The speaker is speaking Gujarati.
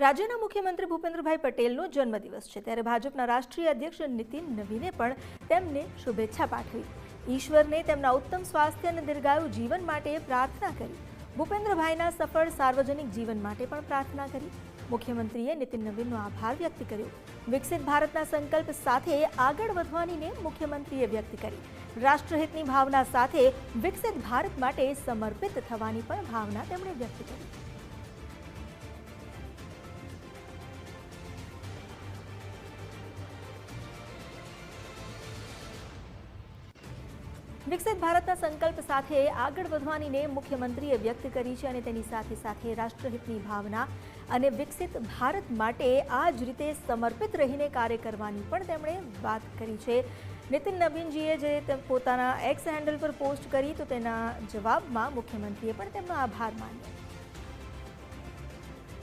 રાજ્યના મુખ્યમંત્રી ભૂપેન્દ્રભાઈ પટેલનો જન્મદિવસ છે, ત્યારે ભાજપના રાષ્ટ્રીય અધ્યક્ષ નીતિન નવીને પણ તેમને શુભેચ્છા પાઠવી. ઈશ્વરને તેમના ઉત્તમ સ્વાસ્થ્ય અને દીર્ઘાયુ જીવન માટે પ્રાર્થના કરી. ભૂપેન્દ્રભાઈના સફળ સાર્વજનિક જીવન માટે પણ પ્રાર્થના કરી. મુખ્યમંત્રીએ નીતિન નવીનનો આભાર વ્યક્ત કર્યો. વિકસિત ભારતના સંકલ્પ સાથે આગળ વધવાની નેમ મુખ્યમંત્રીએ વ્યક્ત કરી. રાષ્ટ્રહિતની ભાવના સાથે વિકસિત ભારત માટે સમર્પિત થવાની પણ ભાવના તેમણે વ્યક્ત કરી. વિકસિત ભારતના સંકલ્પ સાથે આગળ વધવાની નેમ મુખ્યમંત્રીએ વ્યક્ત કરી છે અને તેની સાથે સાથે રાષ્ટ્રહિતની ભાવના અને વિકસિત ભારત માટે આ જ રીતે સમર્પિત રહીને કાર્ય કરવાની પણ તેમણે વાત કરી છે. નીતિન નવીનજીએ જે પોતાના એક્સ હેન્ડલ પર પોસ્ટ કરી તો તેના જવાબમાં મુખ્યમંત્રીએ પણ તેમનો આભાર માન્યો.